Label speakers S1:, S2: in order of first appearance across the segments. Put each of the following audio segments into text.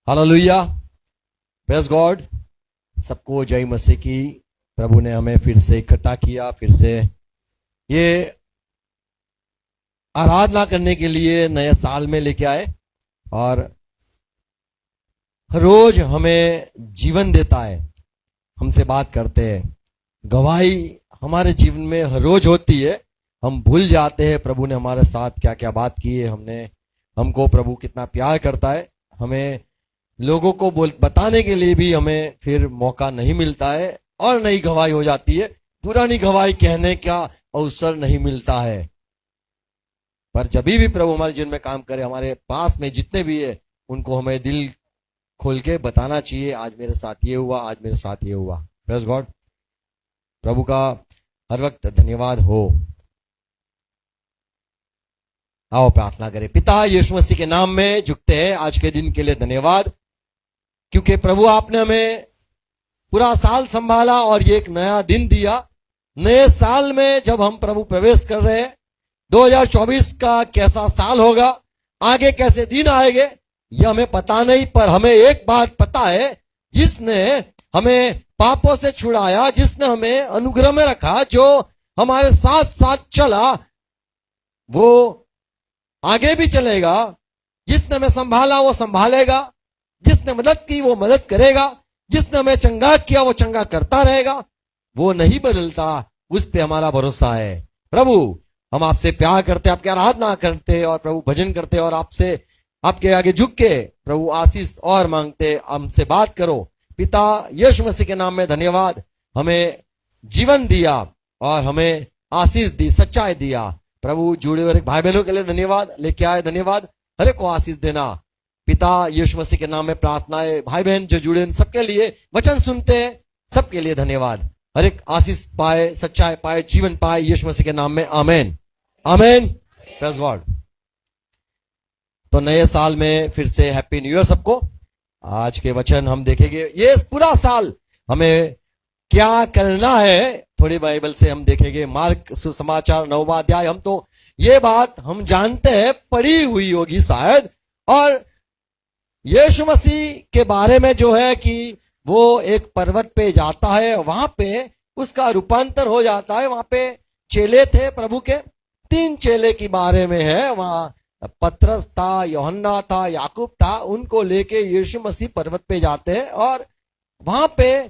S1: Hallelujah, praise God. सबको जय मसीह की। प्रभु ने हमें फिर से इकट्ठा किया, फिर से ये आराधना करने के लिए नए साल में लेके आए और हर रोज हमें जीवन देता है, हमसे बात करते हैं। गवाही हमारे जीवन में हर रोज होती है। हम भूल जाते हैं प्रभु ने हमारे साथ क्या क्या बात की है, हमको प्रभु कितना प्यार करता है। हमें लोगों को बताने के लिए भी हमें फिर मौका नहीं मिलता है और नई गवाही हो जाती है। पुरानी गवाही कहने का अवसर नहीं मिलता है। पर जब भी प्रभु हमारे जीवन में काम करे, हमारे पास में जितने भी है उनको हमें दिल खोल के बताना चाहिए, आज मेरे साथ ये हुआ, आज मेरे साथ ये हुआ। Praise God. प्रभु का हर वक्त धन्यवाद हो। आओ प्रार्थना करें। पिता यीशु मसीह के नाम में झुकते हैं आज के दिन के लिए धन्यवाद, क्योंकि प्रभु आपने हमें पूरा साल संभाला और ये एक नया दिन दिया। नए साल में जब हम प्रभु प्रवेश कर रहे हैं, 2024 का कैसा साल होगा, आगे कैसे दिन आएंगे, ये हमें पता नहीं। पर हमें एक बात पता है, जिसने हमें पापों से छुड़ाया, जिसने हमें अनुग्रह में रखा, जो हमारे साथ साथ चला, वो आगे भी चलेगा। जिसने हमें संभाला वो संभालेगा, जिसने मदद की वो मदद करेगा, जिसने हमें चंगा किया वो चंगा करता रहेगा। वो नहीं बदलता, उस पे हमारा भरोसा है। प्रभु हम आपसे प्यार करते, आपकी आराधना करते और प्रभु भजन करते और आपसे आपके आगे झुक के प्रभु आशीष और मांगते, हमसे बात करो। पिता यीशु मसीह के नाम में धन्यवाद। हमें जीवन दिया और हमें आशीष दी, सच्चाई दिया। प्रभु जुड़े हुए भाई बहनों के लिए धन्यवाद, लेके आए धन्यवाद। हर एक को आशीष देना। पिता यीशु मसीह के नाम में प्रार्थना है। भाई बहन जो जुड़े हैं सबके लिए, वचन सुनते हैं सबके लिए धन्यवाद। हर एक आशीष पाए, सच्चाई पाए, जीवन पाए, यीशु मसीह के नाम में आमेन आमेन। Praise God. तो नए साल में फिर से हैप्पी न्यू ईयर सबको। आज के वचन हम देखेंगे, ये पूरा साल हमें क्या करना है, थोड़ी बाइबल से हम देखेंगे। मार्क सुसमाचार 9वां अध्याय। हम तो ये बात हम जानते हैं, पढ़ी हुई होगी शायद। और यीशु मसीह के बारे में जो है कि वो एक पर्वत पे जाता है, वहां पे उसका रूपांतर हो जाता है। वहां पे चेले थे प्रभु के, 3 चेले के बारे में है। वहां पतरस था, यूहन्ना था, याकूब था। उनको लेके यीशु मसीह पर्वत पे जाते हैं और वहां पे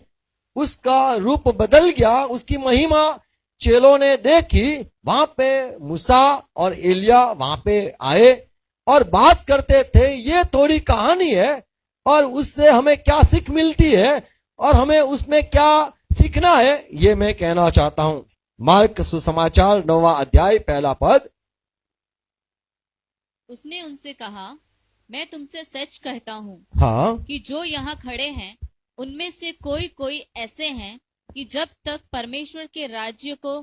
S1: उसका रूप बदल गया, उसकी महिमा चेलों ने देखी। वहां पे मूसा और एलिया वहां पे आए और बात करते थे। ये थोड़ी कहानी है और उससे हमें क्या सीख मिलती है और हमें उसमें क्या सीखना है, ये मैं कहना चाहता हूं। मार्क सुसमाचार 9वां अध्याय 1 पद।
S2: उसने उनसे कहा, मैं तुमसे सच कहता हूँ,
S1: हाँ,
S2: कि जो यहाँ खड़े हैं उनमें से कोई ऐसे हैं कि जब तक परमेश्वर के राज्य को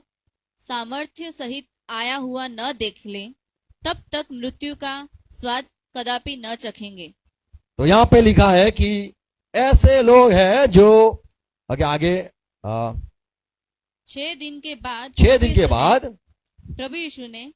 S2: सामर्थ्य सहित आया हुआ न देख लें, तब तक मृत्यु का स्वाद कदापि न चखेंगे।
S1: तो यहाँ पे लिखा है कि ऐसे लोग हैं जो आगे
S2: 6 दिन के बाद
S1: 6 दिन के बाद
S2: प्रभु यीशु ने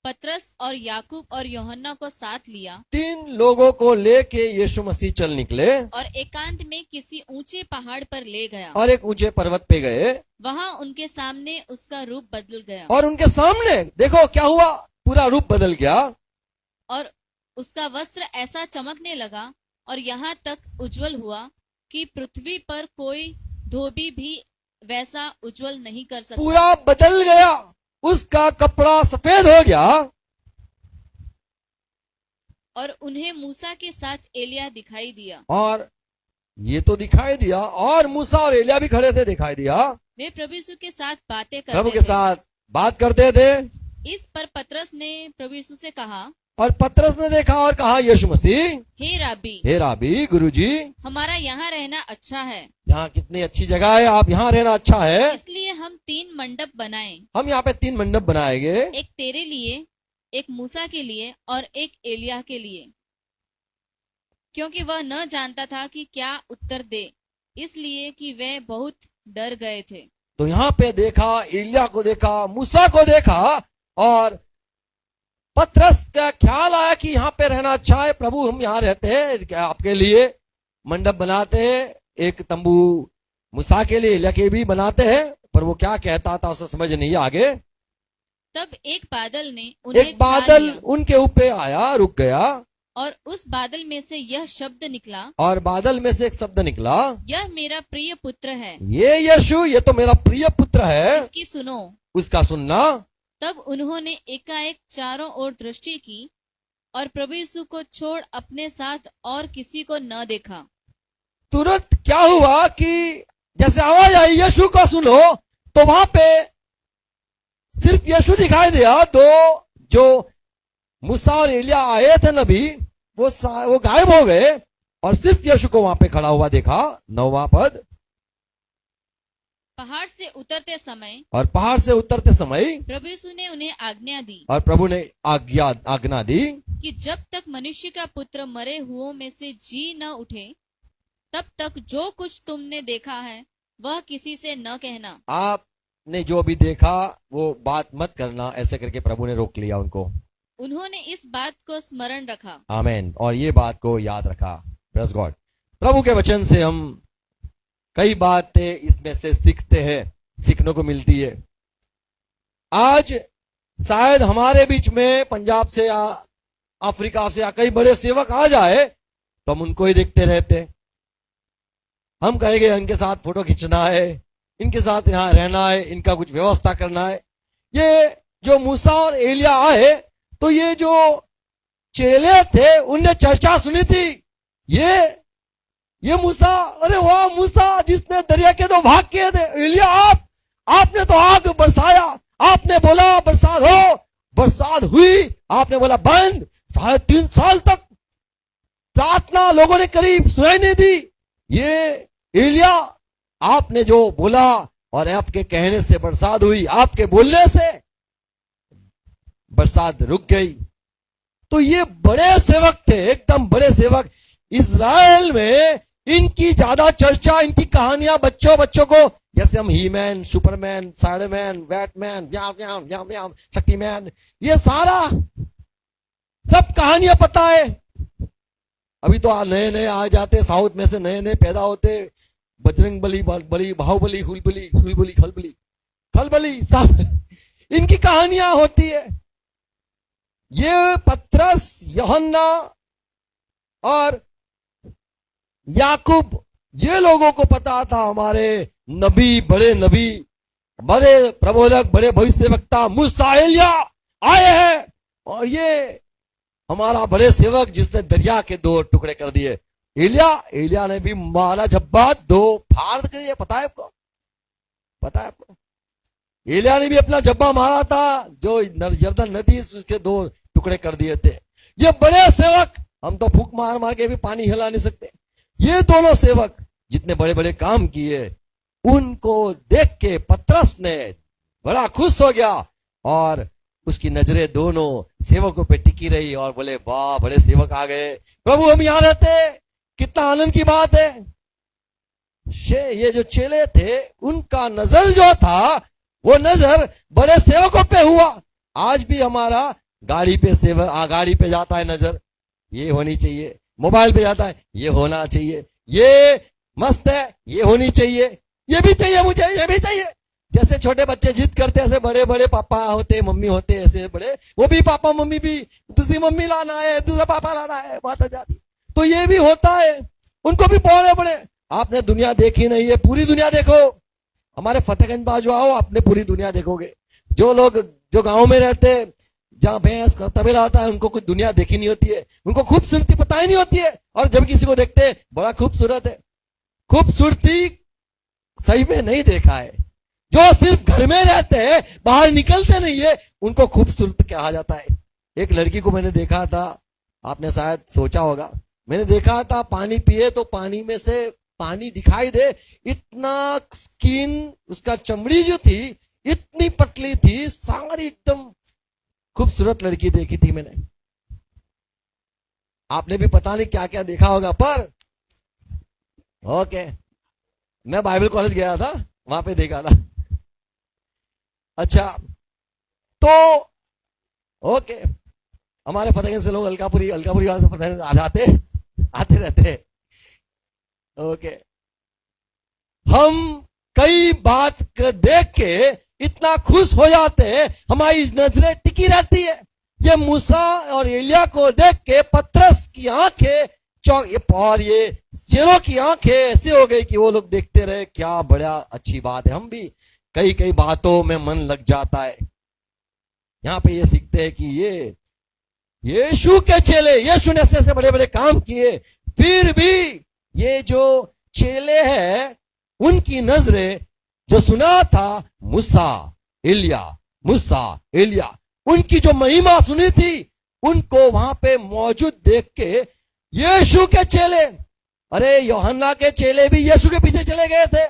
S2: पतरस और याकूब और यूहन्ना को साथ लिया।
S1: 3 लोगों को लेके यीशु मसीह चल निकले
S2: और एकांत में किसी ऊंचे पहाड़ पर ले गया
S1: और एक ऊंचे पर्वत पे गए।
S2: वहां उनके सामने उसका रूप बदल गया
S1: और उनके सामने देखो क्या हुआ, पूरा रूप बदल गया
S2: और उसका वस्त्र ऐसा चमकने लगा और यहाँ तक उज्जवल हुआ कि पृथ्वी पर कोई धोबी भी वैसा उज्जवल नहीं कर सकता।
S1: पूरा बदल गया, उसका कपड़ा सफेद हो गया।
S2: और उन्हें मूसा के साथ एलिया दिखाई दिया।
S1: और ये तो दिखाई दिया, और मूसा और एलिया भी खड़े थे, दिखाई दिया।
S2: वे प्रभु यीशु के साथ बातें करते
S1: प्रभु के साथ बात करते थे।
S2: इस पर पतरस ने प्रभु यीशु से कहा,
S1: और पतरस ने देखा और कहा, यीशु मसीह,
S2: हे
S1: राबी, गुरुजी,
S2: हमारा यहाँ रहना अच्छा है।
S1: यहाँ कितनी अच्छी जगह है, आप यहाँ रहना अच्छा है।
S2: इसलिए हम 3 मंडप बनाए।
S1: हम यहाँ पे 3 मंडप बनाएंगे,
S2: एक तेरे लिए, एक मूसा के लिए और एक एलिया के लिए, क्योंकि वह न जानता था कि क्या उत्तर दे, इसलिए कि वे बहुत डर गए थे।
S1: तो यहाँ पे देखा, एलिया को देखा, मूसा को देखा और पतरस उसका ख्याल आया कि यहाँ पे रहना अच्छा है, प्रभु हम यहाँ रहते हैं, क्या आपके लिए मंडप बनाते हैं, एक तंबू मूसा के लिए एलिया के भी बनाते हैं। पर वो क्या कहता था उसे समझ नहीं आगे।
S2: तब एक बादल ने उन्हें
S1: एक
S2: छा
S1: बादल
S2: लिया
S1: उनके ऊपर आया, रुक गया,
S2: और उस बादल में से यह शब्द निकला,
S1: और बादल में से एक शब्द निकला,
S2: यह मेरा प्रिय पुत्र है,
S1: ये यीशु, ये तो मेरा प्रिय पुत्र है,
S2: इसकी सुनो।
S1: उसका सुनना।
S2: तब उन्होंने एकाएक चारों ओर दृष्टि की और प्रभु यीशु को छोड़ अपने साथ और किसी को न देखा।
S1: तुरंत क्या हुआ कि जैसे आवाज आई यीशु का सुनो, तो वहां पे सिर्फ यीशु दिखाई दिया। दो जो मूसा और एलिया आए थे नबी, वो गायब हो गए और सिर्फ यीशु को वहां पे खड़ा हुआ देखा। 9वां पद,
S2: पहाड़ से उतरते समय
S1: और पहाड़ से उतरते समय
S2: प्रभु यीशु ने उन्हें आज्ञा दी
S1: और प्रभु ने आज्ञा दी
S2: कि जब तक मनुष्य का पुत्र मरे हुओं में से जी न उठे, तब तक जो कुछ तुमने देखा है वह किसी से न कहना।
S1: आपने जो भी देखा वो बात मत करना, ऐसे करके प्रभु ने रोक लिया उनको।
S2: उन्होंने इस बात को स्मरण रखा।
S1: आमेन, और ये बात को याद रखा। Praise God. प्रभु के वचन से हम कई बातें इसमें से सीखते हैं, सीखने को मिलती है। आज शायद हमारे बीच में पंजाब से या अफ्रीका से या कई बड़े सेवक आ जाए तो हम उनको ही देखते रहते हैं। हम कहेंगे इनके साथ फोटो खींचना है, इनके साथ यहाँ रहना है, इनका कुछ व्यवस्था करना है। ये जो मूसा और एलिया आए तो ये जो चेले थे उनने चर्चा सुनी थी। ये मूसा, अरे वाह मूसा जिसने दरिया के दो भाग किए थे, एलिया आपने तो आग बरसाया, आपने बोला बरसात हो, बरसात हुई, आपने बोला बंद। 3.5 साल तक प्रार्थना लोगों ने करीब सुनाई नहीं दी। ये एलिया, आपने जो बोला और आपके कहने से बरसात हुई, आपके बोलने से बरसात रुक गई। तो ये बड़े सेवक थे, एकदम बड़े सेवक। इज़राइल में इनकी ज्यादा चर्चा, इनकी कहानियां बच्चों को, जैसे हम ही मैन, सुपरमैन, साइडरमैन, बैटमैन, शक्तिमैन, ये सारा सब कहानियां पता है। अभी तो नए नए आ जाते, साउथ में से नए नए पैदा होते, बजरंग बली, बाहुबली, हुलबली, खलबली, सब इनकी कहानियां होती है। ये पतरस, यूहन्ना और याकूब, ये लोगों को पता था हमारे नबी, बड़े प्रबोधक, बड़े भविष्यवक्ता मूसा, एलिया आए हैं। और ये हमारा बड़े सेवक जिसने दरिया के 2 टुकड़े कर दिए। एलिया ने भी मारा झब्बा, 2 फाड़ कर दिए। पता है आपको? एलिया ने भी अपना जब्बा मारा था, जो यरदन नदी उसके 2 टुकड़े कर दिए थे। ये बड़े सेवक, हम तो फूक मार के भी पानी हिला नहीं सकते। ये दोनों सेवक जितने बड़े बड़े काम किए, उनको देख के पतरस ने बड़ा खुश हो गया और उसकी नजरें दोनों सेवकों पे टिकी रही और बोले वाह बड़े सेवक आ गए, प्रभु हम यहां रहते, कितना आनंद की बात है। ये जो चेले थे उनका नजर जो था वो नजर बड़े सेवकों पे हुआ। आज भी हमारा गाड़ी पे जाता है नजर, ये होनी चाहिए। मोबाइल पे जाता है, ये होना चाहिए। ये मस्त है, ये होनी चाहिए। ये भी चाहिए मुझे, ये भी चाहिए। जैसे छोटे बच्चे जिद करते हैं, ऐसे बड़े बड़े पापा होते, मम्मी होते, ऐसे बड़े, वो भी पापा मम्मी भी, दूसरी मम्मी लाना है, दूसरा पापा लाना है, बात आ जाती। तो ये भी होता है, उनको भी बड़े बड़े। आपने दुनिया देखी नहीं है, पूरी दुनिया देखो। हमारे फतेहगंज बाजू आओ, आपने पूरी दुनिया देखोगे। जो लोग जो गांव में रहते, जहां भैंस का तबेला आता है, उनको कुछ दुनिया देखी नहीं होती है, उनको खूबसूरती पता ही नहीं होती है। और जब किसी को देखते हैं बड़ा खूबसूरत है, खूबसूरती सही में नहीं देखा है। जो सिर्फ घर में रहते हैं, बाहर निकलते नहीं है, उनको खूबसूरत कहा जाता है। एक लड़की को मैंने देखा था, आपने शायद सोचा होगा, मैंने देखा था पानी पिए तो पानी में से पानी दिखाई दे, इतना स्किन, उसका चमड़ी जो थी इतनी पतली थी, सारी एकदम खूबसूरत लड़की देखी थी मैंने। आपने भी पता नहीं क्या क्या देखा होगा, पर ओके, मैं बाइबल कॉलेज गया था, वहां पे देखा था। अच्छा, तो ओके, हमारे फतेहगंज से लोग अलकापुरी वाले से फतेहगंज आते रहते। ओके, हम कई बात देख के इतना खुश हो जाते हैं, हमारी नजरें टिकी रहती है। ये मूसा और एलिया को देख के पतरस की आंखें और ये चेलों की आंखें ऐसे हो गई कि वो लोग देखते रहे, क्या बड़ा अच्छी बात है। हम भी कई कई बातों में मन लग जाता है। यहां पे ये सीखते हैं कि ये यीशु के चेले, यीशु ने ऐसे ऐसे बड़े बड़े काम किए, फिर भी ये जो चेले हैं उनकी नजरें जो सुना था मूसा एलिया, उनकी जो महिमा सुनी थी, उनको वहां पे मौजूद देख के यीशु के चेले, अरे यूहन्ना के चेले भी यीशु के पीछे चले गए थे।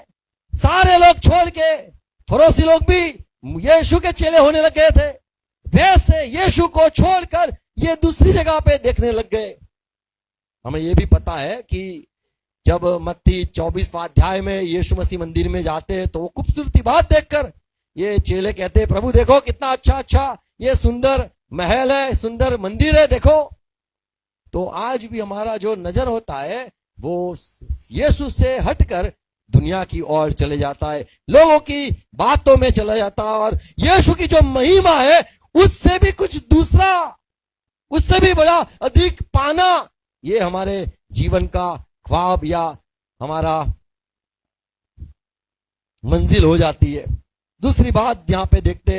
S1: सारे लोग छोड़ के फरोसी लोग भी यीशु के चेले होने लग गए थे। वैसे यीशु को छोड़कर ये दूसरी जगह पे देखने लग गए। हमें ये भी पता है कि जब मत्ती 24वां अध्याय में यीशु मसीह मंदिर में जाते हैं तो वो खूबसूरती बात देखकर ये चेले कहते हैं, प्रभु देखो कितना अच्छा ये सुंदर महल है, सुंदर मंदिर है, देखो। तो आज भी हमारा जो नजर होता है वो यीशु से हटकर दुनिया की ओर चले जाता है, लोगों की बातों में चला जाता है, और यीशु की जो महिमा है उससे भी कुछ दूसरा, उससे भी बड़ा अधिक पाना, ये हमारे जीवन का ख्वाब या हमारा मंजिल हो जाती है। दूसरी बात यहां पे देखते,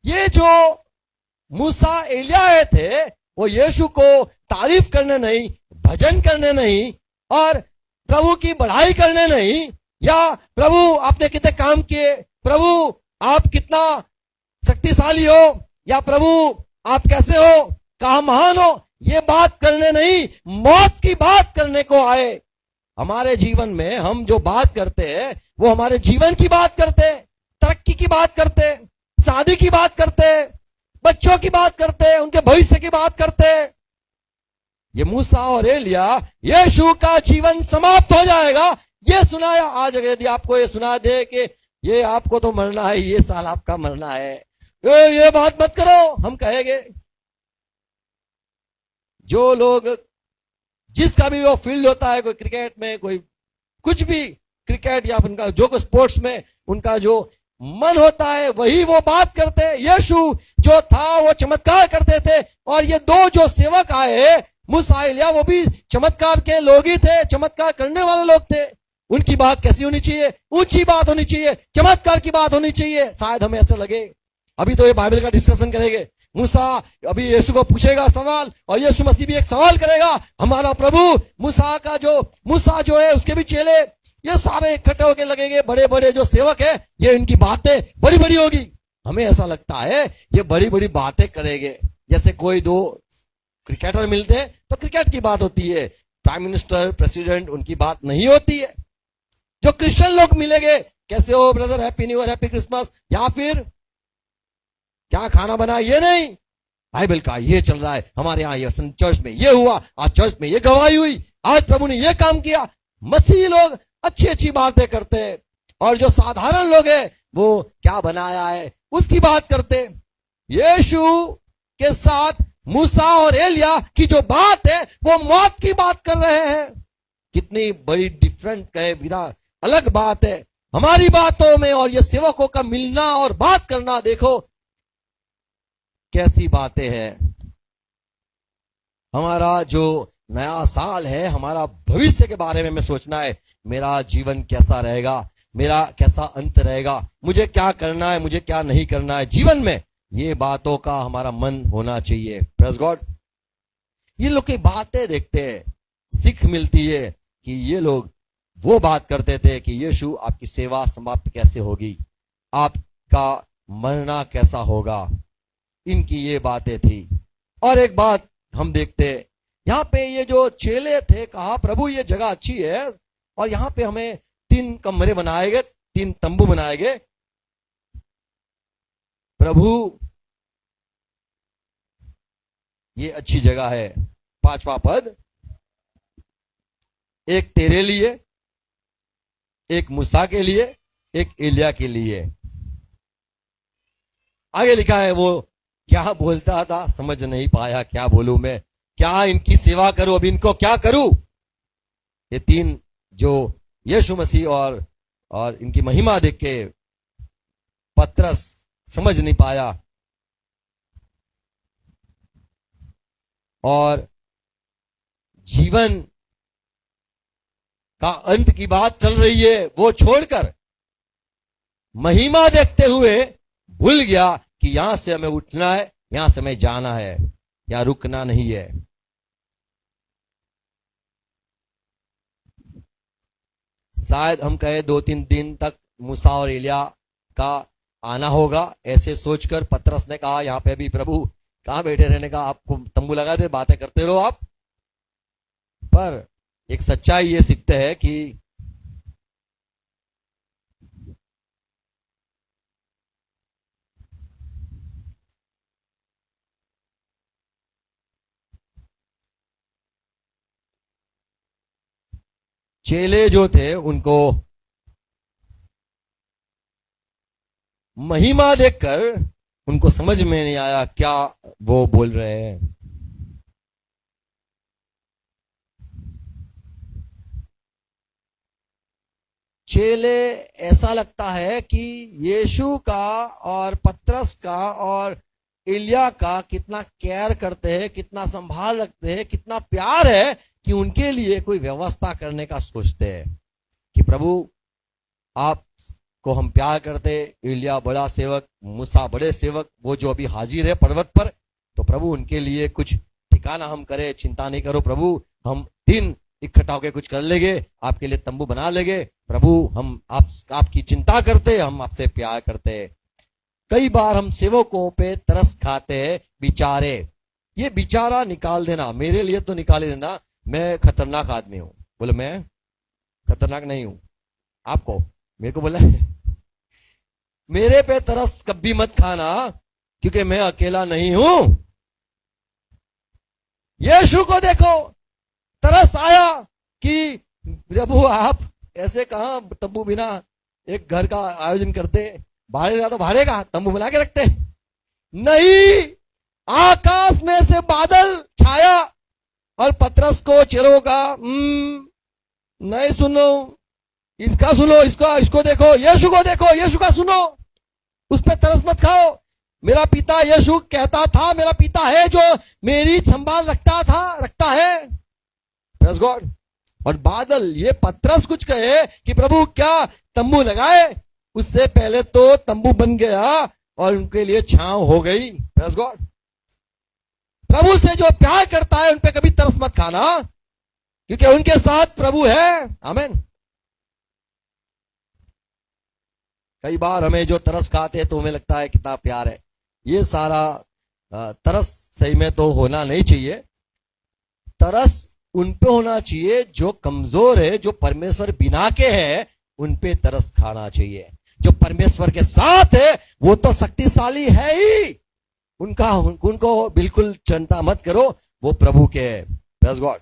S1: ये जो मूसा एलिया थे वो यीशु को तारीफ करने नहीं, भजन करने नहीं, और प्रभु की बढ़ाई करने नहीं, या प्रभु आपने कितने काम किए, प्रभु आप कितना शक्तिशाली हो, या प्रभु आप कैसे हो, कहा महान हो, ये बात करने नहीं, मौत की बात करने को आए। हमारे जीवन में हम जो बात करते हैं वो हमारे जीवन की बात करते हैं, तरक्की की बात करते हैं, शादी की बात करते हैं, बच्चों की बात करते हैं, उनके भविष्य की बात करते हैं। ये मूसा और एलिया, यीशु का जीवन समाप्त हो जाएगा ये सुनाया। आज अगर यदि आपको ये सुना दे कि ये आपको तो मरना है, ये साल आपका मरना है, ये बात मत करो, हम कहेंगे। जो लोग जिसका भी वो फील्ड होता है, कोई क्रिकेट में, कोई कुछ भी, क्रिकेट या उनका जो कोई स्पोर्ट्स में उनका जो मन होता है वही वो बात करते हैं। यीशु जो था वो चमत्कार करते थे, और ये दो जो सेवक आए मूसा एलिया, वो भी चमत्कार के लोग ही थे, चमत्कार करने वाले लोग थे। उनकी बात कैसी होनी चाहिए? ऊंची बात होनी चाहिए, चमत्कार की बात होनी चाहिए। शायद हमें ऐसा लगे, अभी तो ये बाइबल का डिस्कशन करेंगे, मूसा अभी यीशु को पूछेगा सवाल, और यीशु मसीह भी एक सवाल करेगा। हमारा प्रभु मूसा जो है उसके भी चेले, ये सारे इकट्ठे होकर लगेंगे, बड़े बड़े जो सेवक है, ये इनकी बातें बड़ी बड़ी होगी। हमें ऐसा लगता है ये बड़ी बड़ी बातें करेंगे। जैसे कोई दो क्रिकेटर मिलते हैं तो क्रिकेट की बात होती है, प्राइम मिनिस्टर, प्रेसिडेंट, उनकी बात नहीं होती है। जो क्रिश्चियन लोग मिलेंगे, कैसे हो brother, happy new year, happy Christmas, या फिर क्या खाना बना, ये नहीं, बाइबल का ये चल रहा है, हमारे यहाँ ये चर्च में ये हुआ, आज चर्च में ये गवाही हुई, आज प्रभु ने ये काम किया। मसीही लोग अच्छी अच्छी बातें करते हैं, और जो साधारण लोग हैं वो क्या बनाया है उसकी बात करते हैं। यीशु के साथ मूसा और एलिया की जो बात है वो मौत की बात कर रहे हैं। कितनी बड़ी डिफरेंट कहे बिना अलग बात है हमारी बातों में, और ये सेवकों का मिलना और बात करना, देखो कैसी बातें हैं। हमारा जो नया साल है, हमारा भविष्य के बारे में हमें सोचना है, मेरा जीवन कैसा रहेगा, मेरा कैसा अंत रहेगा, मुझे क्या करना है, मुझे क्या नहीं करना है जीवन में, ये बातों का हमारा मन होना चाहिए। Praise God. ये लोग की बातें देखते हैं, सीख मिलती है कि ये लोग वो बात करते थे कि यीशु आपकी सेवा समाप्त कैसे होगी, आपका मरना कैसा होगा, इनकी ये बातें थी। और एक बात हम देखते हैं, यहां पे ये जो चेले थे, कहा प्रभु ये जगह अच्छी है, और यहां पे हमें 3 कमरे बनाए गए, 3 तंबू बनाए गए। प्रभु ये अच्छी जगह है। 5वां पद, एक तेरे लिए, एक मूसा के लिए, एक एलिया के लिए। आगे लिखा है वो क्या बोलता था समझ नहीं पाया, क्या बोलूं मैं, क्या इनकी सेवा करूं, अब इनको क्या करूं। ये तीन जो यीशु मसीह और इनकी महिमा देख के पतरस समझ नहीं पाया और जीवन का अंत की बात चल रही है वो छोड़कर महिमा देखते हुए भूल गया कि यहां से हमें उठना है, यहां से हमें जाना है, यहां रुकना नहीं है। शायद हम कहे 2-3 दिन तक मूसा और एलिया का आना होगा, ऐसे सोचकर पतरस ने कहा यहां पे भी प्रभु कहां बैठे रहने का, आपको तंबू लगा दे, बातें करते रहो आप। पर एक सच्चाई ये सीखते हैं कि चेले जो थे उनको महिमा देखकर उनको समझ में नहीं आया क्या वो बोल रहे हैं। चेले ऐसा लगता है कि यीशु का और पतरस का और एलिया का कितना केयर करते हैं, कितना संभाल रखते हैं, कितना प्यार है कि उनके लिए कोई व्यवस्था करने का सोचते हैं कि प्रभु आप को हम प्यार करते, एलिया बड़ा सेवक, मूसा बड़े सेवक, वो जो अभी हाजिर है पर्वत पर, तो प्रभु उनके लिए कुछ ठिकाना हम करें, चिंता नहीं करो प्रभु, हम 3 इकट्ठा होकर कुछ कर लेंगे, आपके लिए तंबू बना लेंगे प्रभु, हम आपकी चिंता करते, हम आपसे प्यार करते। कई बार हम सेवकों पे तरस खाते हैं, बिचारे, ये बिचारा निकाल देना, मेरे लिए तो निकाल ही देना, मैं खतरनाक आदमी हूं। बोले मैं खतरनाक नहीं हूं, आपको मेरे को बोला मेरे पे तरस कभी मत खाना क्योंकि मैं अकेला नहीं हूं। यीशु को देखो, तरस आया कि प्रभु आप ऐसे कहां तंबू बिना एक घर का आयोजन करते, भाड़े का तो भाड़े का तंबू बना के रखते नहीं। आकाश में से बादल छाया और पतरस को चिरो का नहीं सुनो, इसका सुनो, इसको देखो, यीशु को देखो, यीशु का सुनो, उस पर तरस मत खाओ। मेरा पिता यीशु कहता था, मेरा पिता है जो मेरी संभाल रखता है। Praise God. और बादल, ये पतरस कुछ कहे कि प्रभु क्या तंबू लगाए, उससे पहले तो तंबू बन गया और उनके लिए छांव हो गई। Praise God. प्रभु से जो प्यार करता है उन पे कभी तरस मत खाना क्योंकि उनके साथ प्रभु है। आमीन। कई बार हमें जो तरस खाते हैं तो हमें लगता है कितना प्यार है, ये सारा तरस सही में तो होना नहीं चाहिए। तरस उन पे होना चाहिए जो कमजोर है, जो परमेश्वर बिना के है, उन पे तरस खाना चाहिए। जो परमेश्वर के साथ है वो तो शक्तिशाली है ही, उनको बिल्कुल चिंता मत करो, वो प्रभु के है। Praise God.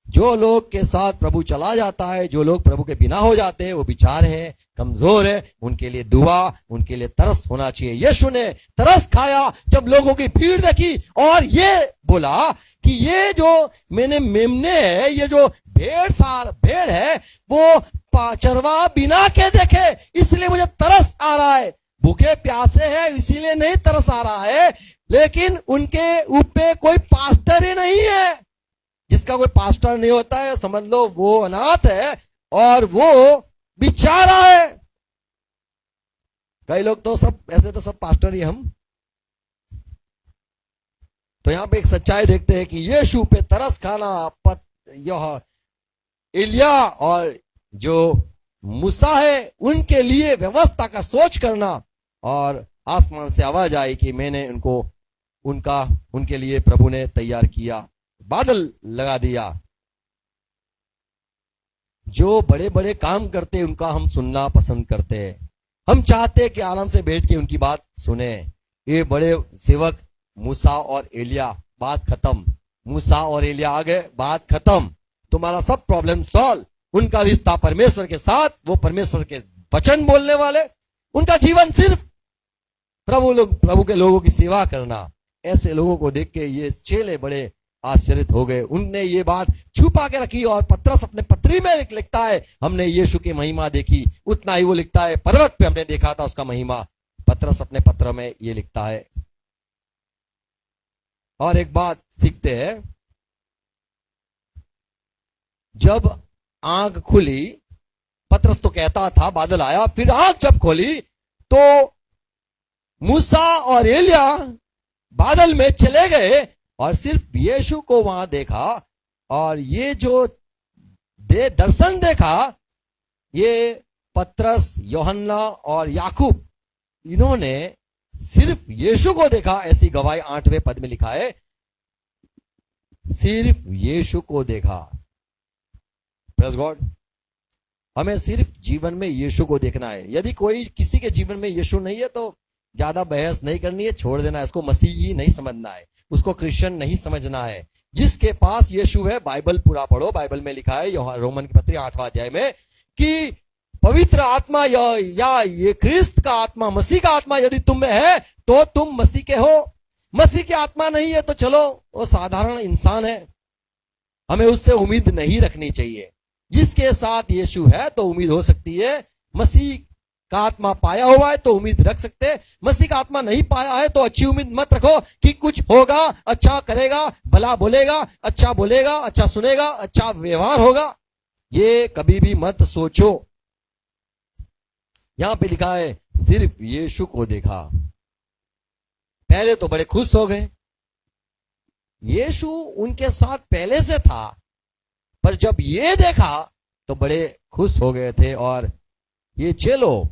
S1: जो लोग के साथ प्रभु चला जाता है, जो लोग प्रभु के बिना हो जाते हैं, वो बेचारे हैं, कमजोर है, उनके लिए दुआ, उनके लिए तरस होना चाहिए। यीशु ने तरस खाया जब लोगों की भीड़ देखी और ये बोला कि ये जो मैंने मेमने है, ये जो भेड़ है, वो चरवा बिना के देखे, इसलिए मुझे तरस आ रहा है। भूखे प्यासे हैं इसीलिए नहीं तरस आ रहा है, लेकिन उनके ऊपर कोई पास्टर ही नहीं है। जिसका कोई पास्टर नहीं होता है समझ लो वो अनाथ है और वो बेचारा है। कई लोग तो सब ऐसे तो सब पास्टर ही हम। तो यहां पे एक सच्चाई देखते हैं कि यीशु पे तरस खाना, यह एलिया और जो मूसा है उनके लिए व्यवस्था का सोच करना, और आसमान से आवाज आई कि मैंने उनके लिए प्रभु ने तैयार किया, बादल लगा दिया। जो बड़े बड़े काम करते उनका हम सुनना पसंद करते हैं, हम चाहते हैं कि आराम से बैठ के उनकी बात सुने। ये बड़े सेवक मूसा और एलिया, बात खत्म। मूसा और एलिया आ गए, बात खत्म, तुम्हारा सब प्रॉब्लम सॉल्व। उनका रिश्ता परमेश्वर के साथ, वो परमेश्वर के वचन बोलने वाले, उनका जीवन सिर्फ प्रभु के लोगों की सेवा करना, ऐसे लोगों को देख के ये चेले बड़े आश्चर्यित हो गए। उनने ये बात छुपा के रखी और पतरस अपने पत्री में लिखता है हमने यीशु की महिमा देखी। उतना ही वो लिखता है पर्वत पे हमने देखा था उसका महिमा। पतरस अपने पत्र में ये लिखता है। और एक बात सीखते हैं, जब आंख खुली, पतरस तो कहता था बादल आया, फिर आंख जब खोली तो मूसा और एलिया बादल में चले गए और सिर्फ यीशु को वहां देखा। और ये जो दर्शन देखा, ये पतरस, यूहन्ना और याकूब, इन्होंने सिर्फ यीशु को देखा। ऐसी गवाही 8वें पद में लिखा है, सिर्फ यीशु को देखा। Praise God. हमें सिर्फ जीवन में यीशु को देखना है। यदि कोई किसी के जीवन में यीशु नहीं है तो ज्यादा बहस नहीं करनी है, छोड़ देना है। उसको मसीही नहीं समझना है, उसको क्रिश्चियन नहीं समझना है। जिसके पास यीशु है, बाइबल पूरा पढ़ो। बाइबल में लिखा है रोमन की पत्री 8वां अध्याय में कि पवित्र आत्मा या ये ख्रिस्त का आत्मा, मसीह का आत्मा यदि तुम में है तो तुम मसीह के हो। मसीह की आत्मा नहीं है तो चलो वो साधारण इंसान है, हमें उससे उम्मीद नहीं रखनी चाहिए। जिसके साथ यीशु है तो उम्मीद हो सकती है। मसीह का आत्मा पाया हुआ है तो उम्मीद रख सकते हैं। मसीह का आत्मा नहीं पाया है तो अच्छी उम्मीद मत रखो कि कुछ होगा, अच्छा करेगा, भला बोलेगा, अच्छा सुनेगा, अच्छा व्यवहार होगा। ये कभी भी मत सोचो। यहां पे लिखा है सिर्फ यीशु को देखा। पहले तो बड़े खुश हो गए, यीशु उनके साथ पहले से था, पर जब ये देखा तो बड़े खुश हो गए थे। और ये चेलों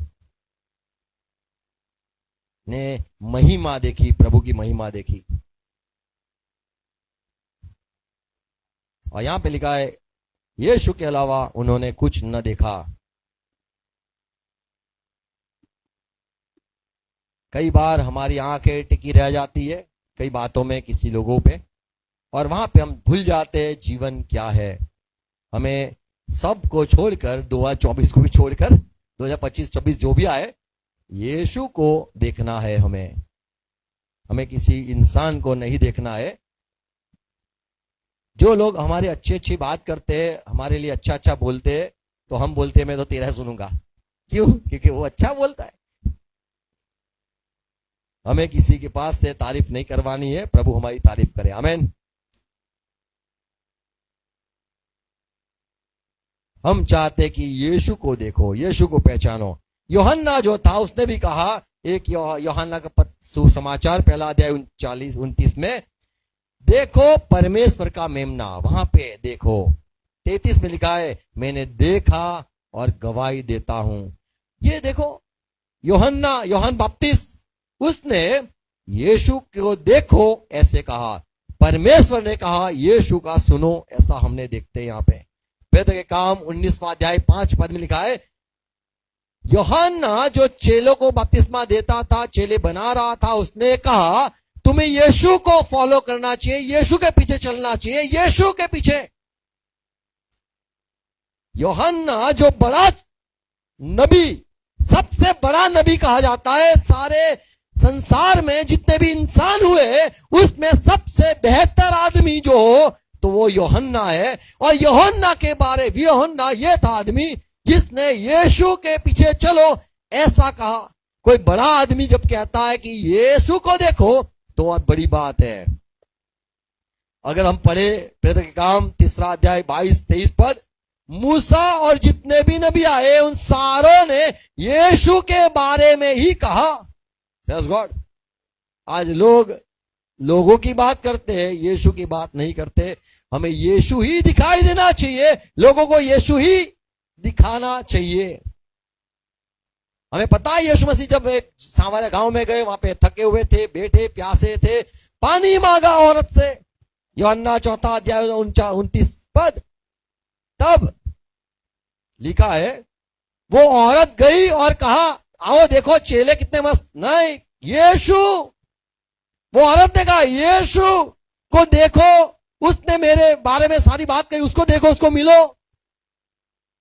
S1: ने महिमा देखी, प्रभु की महिमा देखी। और यहां पे लिखा है यीशु के अलावा उन्होंने कुछ न देखा। कई बार हमारी आंखें टिकी रह जाती है कई बातों में, किसी लोगों पे, और वहां पे हम भूल जाते हैं जीवन क्या है। हमें सब को छोड़कर, 2024 को भी छोड़कर, 2025-26 जो भी आए, यीशु को देखना है। हमें किसी इंसान को नहीं देखना है। जो लोग हमारे अच्छी बात करते हैं, हमारे लिए अच्छा बोलते हैं, तो हम बोलते हैं मैं तो तेरा सुनूंगा। क्यों? क्योंकि वो अच्छा बोलता है। हमें किसी के पास से तारीफ नहीं करवानी है, प्रभु हमारी तारीफ करे। आमीन। हम चाहते कि यीशु को देखो, यीशु को पहचानो। यूहन्ना जो था उसने भी कहा, एक यूहन्ना का सुसमाचार 1 अध्याय 39 में, देखो परमेश्वर का मेमना। वहां पे देखो 33 में लिखा है मैंने देखा और गवाही देता हूं। ये देखो यूहन्ना बपतिस्मा, उसने यीशु को देखो ऐसे कहा। परमेश्वर ने कहा यीशु का सुनो, ऐसा हमने देखते हैं। यहां पे प्रेरितों के काम 19वां अध्याय 5 पद में लिखा है, यूहन्ना जो चेलों को बपतिस्मा देता था, चेले बना रहा था, उसने कहा तुम्हें यीशु को फॉलो करना चाहिए, यीशु के पीछे चलना चाहिए, यीशु के पीछे। यूहन्ना जो बड़ा नबी, सबसे बड़ा नबी कहा जाता है, सारे संसार में जितने भी इंसान हुए उसमें सबसे बेहतर आदमी जो हो तो वो यूहन्ना है। और यूहन्ना ये था आदमी जिसने यीशु के पीछे चलो ऐसा कहा। कोई बड़ा आदमी जब कहता है कि यीशु को देखो तो बहुत बड़ी बात है। अगर हम पढ़े प्रेरितों के काम 3 अध्याय 22-23 पद, मूसा और जितने भी नबी आए उन सारों ने यीशु के बारे में ही कहा। Praise God. आज लोगों की बात करते हैं, यीशु की बात नहीं करते। हमें यीशु ही दिखाई देना चाहिए, लोगों को यीशु ही दिखाना चाहिए। हमें पता है यीशु मसीह जब एक सामान्य गांव में गए, वहां पे थके हुए थे, बैठे प्यासे थे, पानी मांगा औरत से, यूहन्ना 4 अध्याय 29 पद। तब लिखा है वो औरत गई और कहा आओ देखो चेले कितने मस्त। नहीं, यीशु, वो औरत ने कहा यीशु को देखो, उसने मेरे बारे में सारी बात कही, उसको देखो, उसको मिलो।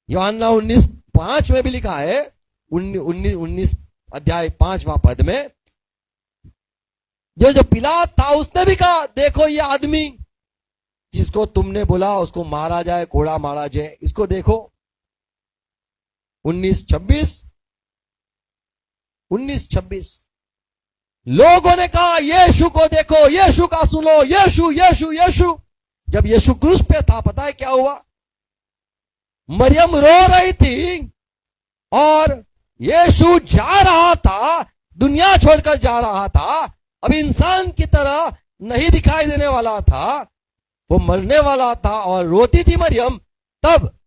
S1: यूहन्ना 19:5 में भी लिखा है, 19 अध्याय 5वां पद में, जो पिलात था उसने भी कहा, देखो ये आदमी जिसको तुमने बोला उसको मारा जाए, कोड़ा मारा जाए, इसको देखो। 19:26 लोगों ने कहा, यीशु को देखो, यीशु का सुनो, यीशु यीशु यीशु। जब यीशु क्रूस पे था, पता है क्या हुआ? मरियम रो रही थी और यीशु जा रहा था, दुनिया छोड़कर जा रहा था। अब इंसान की तरह नहीं दिखाई देने वाला था, वो मरने वाला था और रोती थी मरियम। तब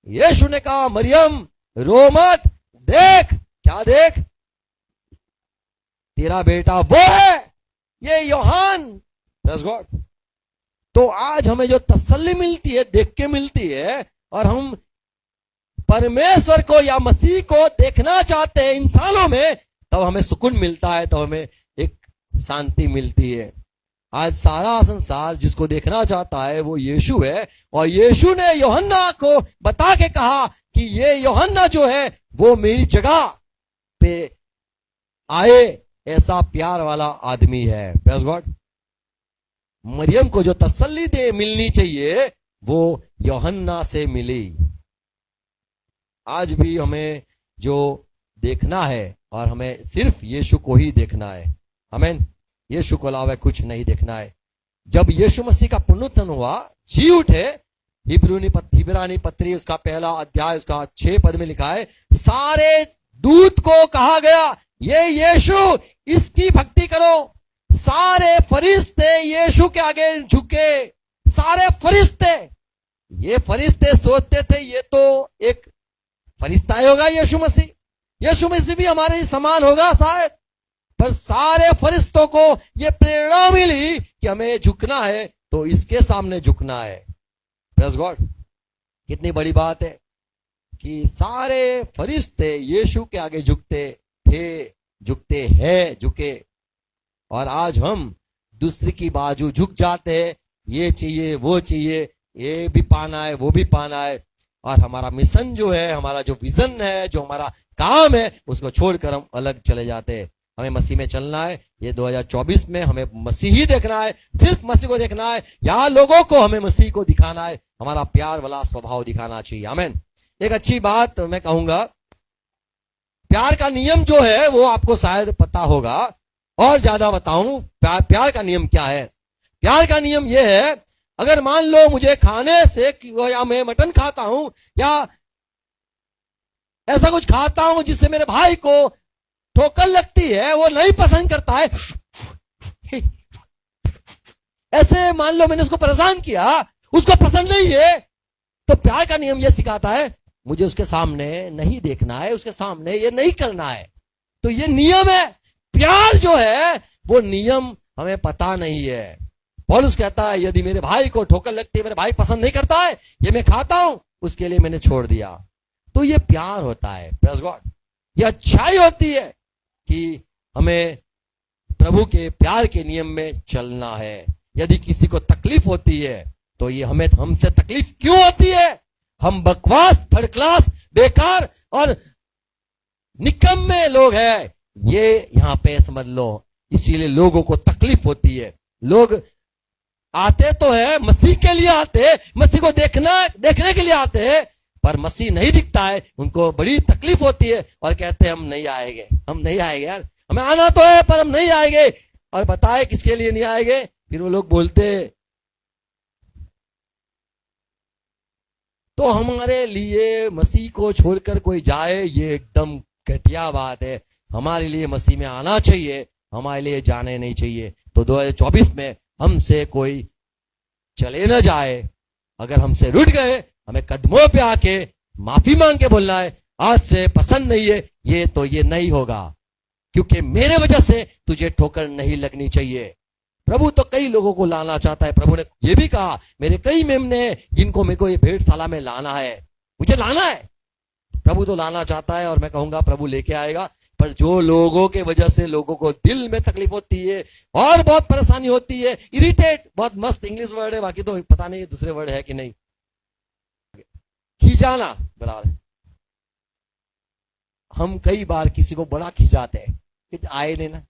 S1: यीशु ने कहा, मरियम रो मत, देख। क्या देख? तेरा बेटा वो है, ये यूहन्ना। Praise God. तो आज हमें जो तसल्ली मिलती है, देख के मिलती है, और हम परमेश्वर को या मसीह को देखना चाहते हैं इंसानों में, तब हमें सुकून मिलता है, तब हमें एक शांति मिलती है। आज सारा संसार जिसको देखना चाहता है वो यीशु है, और यीशु ने यूहन्ना को बता के कहा कि ये यूहन्ना जो है वो मेरी जगह पे आए, ऐसा प्यार वाला आदमी है। Praise God. मरियम को जो तसल्ली दे मिलनी चाहिए वो यूहन्ना से मिली। आज भी हमें जो देखना है, और हमें सिर्फ यीशु को ही देखना है। आमीन। यीशु को अलावा कुछ नहीं देखना है। जब यीशु मसीह का पुनरुत्थान हुआ, जी उठे, इब्रानी पत्री उसका 1 अध्याय उसका 6 पद में लिखा है, सारे दूत को कहा गया, ये यीशु, इसकी भक्ति करो। सारे फरिश्ते यीशु के आगे झुके, सारे फरिश्ते। ये फरिश्ते सोचते थे ये तो एक फरिश्ता ही होगा यीशु मसीह, यीशु मसीह भी हमारे समान होगा शायद। पर सारे फरिश्तों को ये प्रेरणा मिली कि हमें झुकना है तो इसके सामने झुकना है। Praise God. कितनी बड़ी बात है कि सारे फरिश्ते यीशु के आगे झुकते थे, झुकते हैं, झुके। और आज हम दूसरे की बाजू झुक जाते हैं, ये चाहिए वो चाहिए, ये भी पाना है वो भी पाना है, और हमारा मिशन जो है, हमारा जो विजन है, जो हमारा काम है, उसको छोड़कर हम अलग चले जाते हैं। हमें मसीह में चलना है। ये 2024 में हमें मसीह ही देखना है, सिर्फ मसीह को देखना है। यहाँ लोगों को हमें मसीह को दिखाना है, हमारा प्यार वाला स्वभाव दिखाना चाहिए। आमीन। एक अच्छी बात मैं कहूंगा, प्यार का नियम जो है वो आपको शायद पता होगा, और ज्यादा बताऊं प्यार का नियम क्या है। प्यार का नियम ये है, अगर मान लो मुझे खाने से, या मैं मटन खाता हूं या ऐसा कुछ खाता हूं जिससे मेरे भाई को ठोकर लगती है, वो नहीं पसंद करता है, ऐसे मान लो मैंने उसको परेशान किया, उसको पसंद नहीं है, तो प्यार का नियम यह सिखाता है मुझे उसके सामने नहीं देखना है, उसके सामने ये नहीं करना है। तो ये नियम है। प्यार जो है वो नियम हमें पता नहीं है। पौलुस कहता है यदि मेरे भाई को ठोकर लगती है, मेरे भाई पसंद नहीं करता है, ये मैं खाता हूं, उसके लिए मैंने छोड़ दिया, तो ये प्यार होता है। Praise God. ये अच्छाई होती है कि हमें प्रभु के प्यार के नियम में चलना है। यदि किसी को तकलीफ होती है तो ये हमें, हमसे तकलीफ क्यों होती है? हम बकवास, थर्ड क्लास, बेकार और निकम्मे लोग हैं, ये यहां पे समझ लो। इसीलिए लोगों को तकलीफ होती है। लोग आते तो है मसीह के लिए, आते मसीह को देखने के लिए आते हैं, पर मसीह नहीं दिखता है, उनको बड़ी तकलीफ होती है और कहते हैं हम नहीं आएंगे, हम नहीं आएंगे यार, हमें आना तो है पर हम नहीं आएंगे। और बताए किसके लिए नहीं आएंगे? फिर वो लोग बोलते तो हमारे लिए मसीह को छोड़कर कोई जाए ये एकदम घटिया बात है। हमारे लिए मसीह में आना चाहिए, हमारे लिए जाने नहीं चाहिए। तो 2024 में हमसे कोई चले ना जाए। अगर हमसे रुठ गए, हमें कदमों पे आके माफी मांग के बोलना है, आज से पसंद नहीं है ये, तो ये नहीं होगा, क्योंकि मेरे वजह से तुझे ठोकर नहीं लगनी चाहिए। प्रभु तो कई लोगों को लाना चाहता है। प्रभु ने ये भी कहा मेरे कई मेमने जिनको मेरे को ये भेंटशाला में लाना है, मुझे लाना है। प्रभु तो लाना चाहता है और मैं कहूंगा प्रभु लेके आएगा। पर जो लोगों के वजह से लोगों को दिल में तकलीफ होती है और बहुत परेशानी होती है, इरिटेट, बहुत मस्त इंग्लिश वर्ड है, बाकी तो पता नहीं दूसरे वर्ड है कि नहीं, खिजाना बराबर। हम कई बार किसी को बड़ा खिजाते हैं, आए नहीं ना,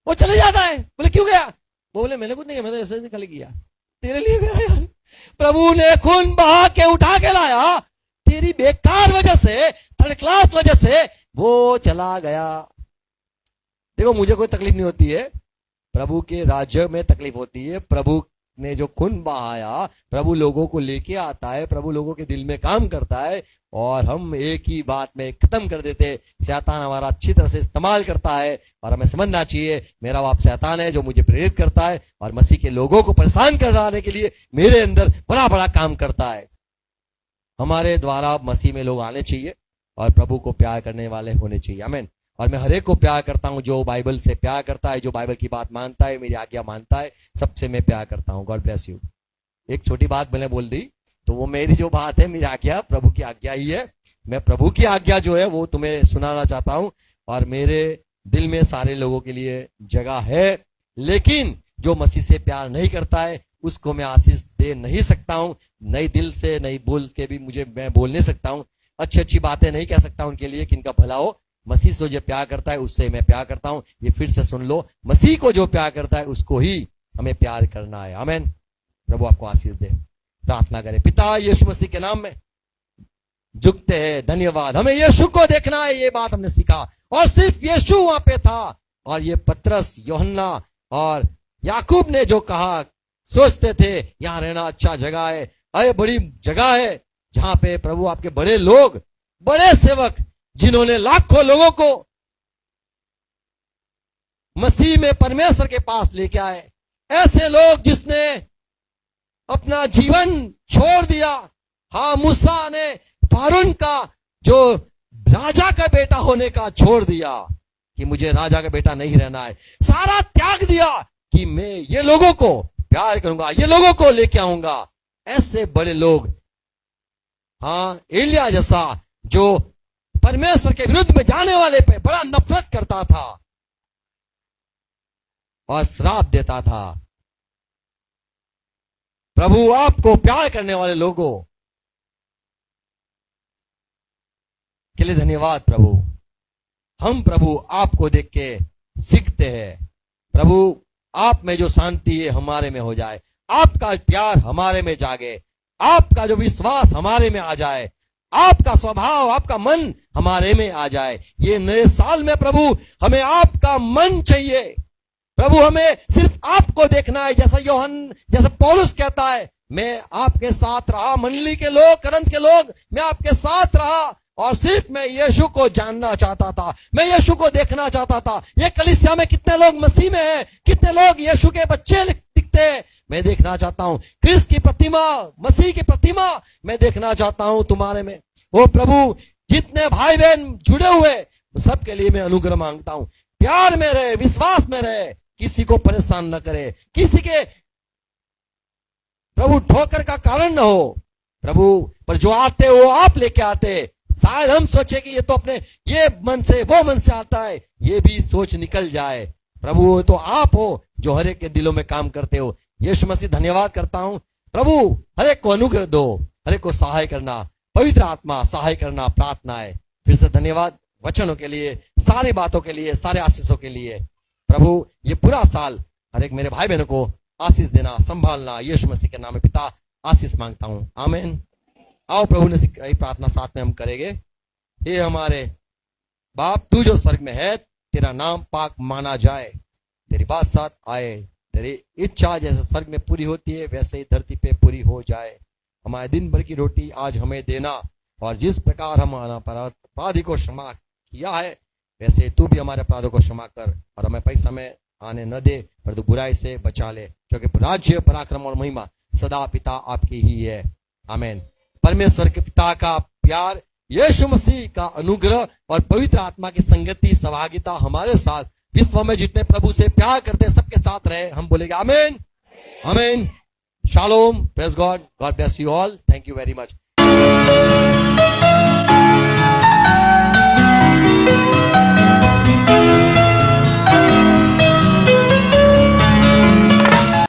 S1: वो चले जाता है। बोले क्यों गया? वो बोले मैंने कुछ नहीं किया, मैं तो ऐसे निकल गया, तेरे लिए गया यार। प्रभु ने खून बहा के उठा के लाया, तेरी बेकार वजह से, थर्ड क्लास वजह से वो चला गया। देखो मुझे कोई तकलीफ नहीं होती है, प्रभु के राज्य में तकलीफ होती है। प्रभु ने जो खून बहाया, प्रभु लोगों को लेके आता है, प्रभु लोगों के दिल में काम करता है, और हम एक ही बात में खत्म कर देते। शैतान हमारा अच्छी तरह से इस्तेमाल करता है, और हमें समझना चाहिए मेरा बाप शैतान है जो मुझे प्रेरित करता है, और मसीह के लोगों को परेशान कराने के लिए मेरे अंदर बड़ा बड़ा काम करता है। हमारे द्वारा मसीह में लोग आने चाहिए और प्रभु को प्यार करने वाले होने चाहिए। आमीन। और मैं हर एक को प्यार करता हूं जो बाइबल से प्यार करता है, जो बाइबल की बात मानता है, मेरी आज्ञा मानता है, सबसे मैं प्यार करता हूं। God bless you. एक छोटी बात मैंने बोल दी, तो वो मेरी जो बात है, मेरी आज्ञा प्रभु की आज्ञा ही है। मैं प्रभु की आज्ञा जो है वो तुम्हें सुनाना चाहता हूं, और मेरे दिल में सारे लोगों के लिए जगह है, लेकिन जो मसीह से प्यार नहीं करता है उसको मैं आशीष दे नहीं सकता हूं। नई दिल से नहीं बोल के भी मैं बोल नहीं सकता हूं, अच्छी अच्छी बातें नहीं कह सकता उनके लिए कि इनका भला हो। मसीह से जो प्यार करता है उससे मैं प्यार करता हूं। ये फिर से सुन लो, मसीह को जो प्यार करता है उसको ही हमें प्यार करना है। आमीन। प्रभु आपको आशीष दे। प्रार्थना करें। पिता यीशु मसीह के नाम में झुकते हैं, धन्यवाद। हमें यीशु को देखना है, ये बात हमने सीखा, और सिर्फ यीशु वहां पे था। और ये पतरस, यूहन्ना और याकूब ने जो कहा, सोचते थे यहां रहना अच्छा जगह है, अरे बड़ी जगह है जहां पे प्रभु आपके बड़े लोग, बड़े सेवक, जिन्होंने लाखों लोगों को मसीह में परमेश्वर के पास लेके आए, ऐसे लोग जिसने अपना जीवन छोड़ दिया। हाँ, मूसा ने फारून का जो राजा का बेटा होने का छोड़ दिया कि मुझे राजा का बेटा नहीं रहना है, सारा त्याग दिया कि मैं ये लोगों को प्यार करूंगा, ये लोगों को लेके आऊंगा। ऐसे बड़े लोग, हाँ, एलिया जैसा जो परमेश्वर के विरुद्ध में जाने वाले पे बड़ा नफरत करता था और श्राप देता था। प्रभु आपको प्यार करने वाले लोगों के लिए धन्यवाद प्रभु। हम प्रभु आपको देख के सीखते हैं। प्रभु आप में जो शांति है हमारे में हो जाए, आपका प्यार हमारे में जागे, आपका जो विश्वास हमारे में आ जाए, आपका स्वभाव, आपका मन हमारे में आ जाए। ये नए साल में प्रभु हमें आपका मन चाहिए। प्रभु हमें सिर्फ आपको देखना है, जैसा पौलुस कहता है, मैं आपके साथ रहा, मंडली के लोग, करंथ के लोग, मैं आपके साथ रहा, और सिर्फ मैं यीशु को जानना चाहता था, मैं यीशु को देखना चाहता था। ये कलीसिया में कितने लोग मसीह में हैं, कितने लोग यीशु के बच्चे दिखते हैं, मैं देखना चाहता हूं। क्रिस्त की प्रतिमा, मसीह की प्रतिमा मैं देखना चाहता हूं तुम्हारे में। ओ प्रभु, जितने भाई बहन जुड़े हुए सबके लिए मैं अनुग्रह मांगता हूं। प्यार में रहे, विश्वास में रहे, किसी को परेशान न करे, किसी के प्रभु ठोकर का कारण न हो प्रभु। पर जो आते वो आप लेके आते। शायद हम सोचे कि ये तो अपने ये मन से वो मन से आता है, ये भी सोच निकल जाए। प्रभु तो आप हो जो हर एक के दिलों में काम करते हो। यीशु मसीह धन्यवाद करता हूं प्रभु, हर एक को अनुग्रह दो, हर एक को सहाय करना, पवित्र आत्मा सहाय करना, प्रार्थना है। फिर से धन्यवाद वचनों के लिए, सारी बातों के लिए, सारे आशीषों के लिए। प्रभु ये पूरा साल हर एक मेरे भाई बहनों को आशीष देना, संभालना, यीशु मसीह के नाम में पिता आशीष मांगता हूं, आमीन। आओ प्रभु ने सिखाई प्रार्थना साथ में हम करेंगे। हे हमारे बाप, तू जो स्वर्ग में है, तेरा नाम पाक माना जाए, तेरी बात साथ आए, तेरी इच्छा जैसे स्वर्ग में पूरी होती है वैसे ही धरती पे पूरी हो जाए। हमारे दिन भर की रोटी आज हमें देना, और जिस प्रकार हम अपराधी को क्षमा किया है वैसे तू भी हमारे अपराधों को क्षमा कर, और हमें पैसा में आने न दे, पर तू बुराई से बचा ले, क्योंकि राज्य, पराक्रम और महिमा सदा पिता आपकी ही है, आमीन। परमेश्वर के पिता का प्यार, यीशु मसीह का अनुग्रह और पवित्र आत्मा की संगति, सहभागिता हमारे साथ, विश्व में जितने प्रभु से प्यार करते सबके साथ रहे। हम बोलेंगे आमीन, आमीन। Shalom, praise God, God bless you all, thank you very much.